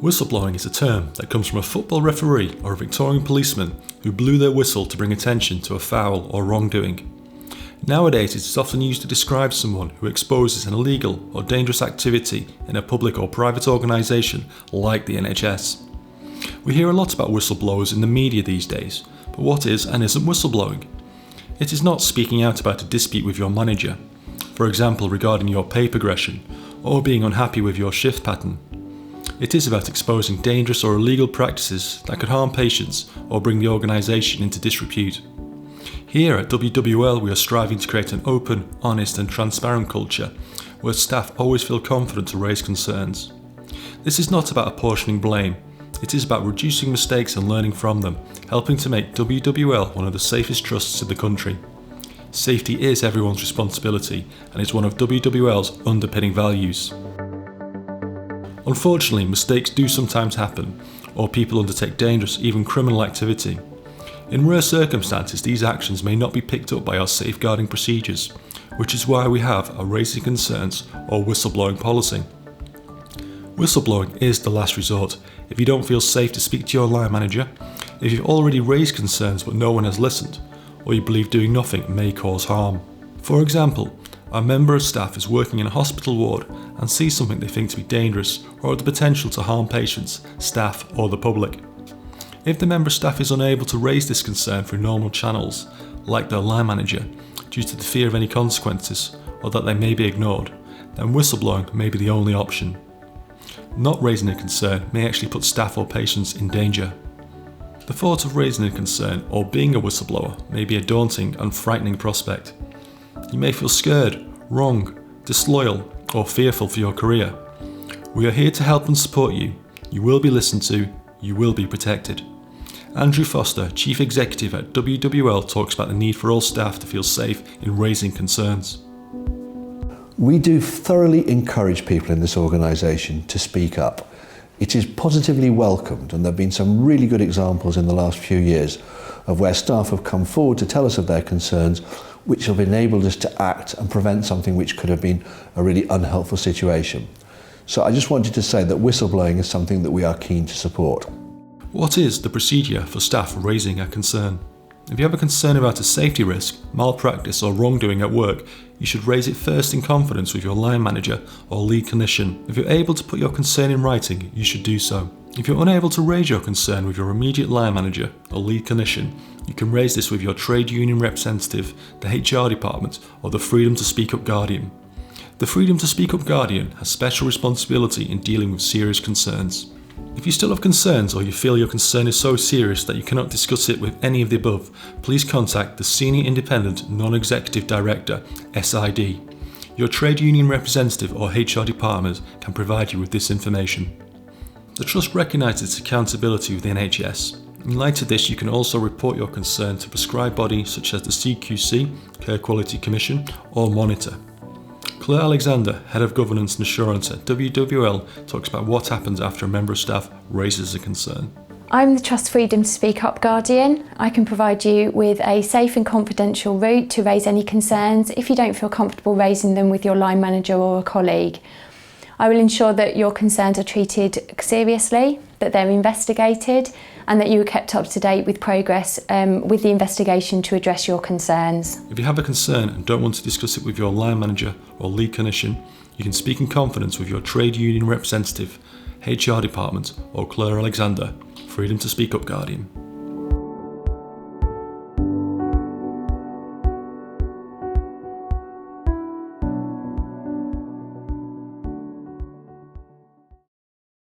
Whistleblowing is a term that comes from a football referee or a Victorian policeman who blew their whistle to bring attention to a foul or wrongdoing. Nowadays it is often used to describe someone who exposes an illegal or dangerous activity in a public or private organisation like the NHS. We hear a lot about whistleblowers in the media these days, but what is and isn't whistleblowing? It is not speaking out about a dispute with your manager, for example regarding your pay progression, or being unhappy with your shift pattern. It is about exposing dangerous or illegal practices that could harm patients or bring the organisation into disrepute. Here at WWL we are striving to create an open, honest and transparent culture where staff always feel confident to raise concerns. This is not about apportioning blame, it is about reducing mistakes and learning from them, helping to make WWL one of the safest trusts in the country. Safety is everyone's responsibility and is one of WWL's underpinning values. Unfortunately, mistakes do sometimes happen, or people undertake dangerous, even criminal activity. In rare circumstances, these actions may not be picked up by our safeguarding procedures, which is why we have a raising concerns or whistleblowing policy. Whistleblowing is the last resort if you don't feel safe to speak to your line manager, if you've already raised concerns but no one has listened, or you believe doing nothing may cause harm. For example, a member of staff is working in a hospital ward and sees something they think to be dangerous or have the potential to harm patients, staff or the public. If the member of staff is unable to raise this concern through normal channels, like their line manager, due to the fear of any consequences or that they may be ignored, then whistleblowing may be the only option. Not raising a concern may actually put staff or patients in danger. The thought of raising a concern or being a whistleblower may be a daunting and frightening prospect. You may feel scared, wrong, disloyal or fearful for your career. We are here to help and support you. You will be listened to, you will be protected. Andrew Foster, Chief Executive at WWL, talks about the need for all staff to feel safe in raising concerns. We do thoroughly encourage people in this organisation to speak up. It is positively welcomed, and there have been some really good examples in the last few years of where staff have come forward to tell us of their concerns, which have enabled us to act and prevent something which could have been a really unhelpful situation. So I just wanted to say that whistleblowing is something that we are keen to support. What is the procedure for staff raising a concern? If you have a concern about a safety risk, malpractice or wrongdoing at work, you should raise it first in confidence with your line manager or lead clinician. If you're able to put your concern in writing, you should do so. If you're unable to raise your concern with your immediate line manager or lead clinician, you can raise this with your trade union representative, the HR department or the Freedom to Speak Up Guardian. The Freedom to Speak Up Guardian has special responsibility in dealing with serious concerns. If you still have concerns or you feel your concern is so serious that you cannot discuss it with any of the above, please contact the Senior Independent Non-Executive Director, SID. Your trade union representative or HR department can provide you with this information. The Trust recognises its accountability with the NHS. In light of this, you can also report your concern to prescribed bodies such as the CQC, Care Quality Commission or Monitor. Claire Alexander, Head of Governance and Assurance at WWL, talks about what happens after a member of staff raises a concern. I'm the Trust Freedom to Speak Up Guardian. I can provide you with a safe and confidential route to raise any concerns if you don't feel comfortable raising them with your line manager or a colleague. I will ensure that your concerns are treated seriously, that they're investigated and that you are kept up to date with progress with the investigation to address your concerns. If you have a concern and don't want to discuss it with your line manager or lead clinician, you can speak in confidence with your trade union representative, HR department or Claire Alexander, Freedom to Speak Up Guardian.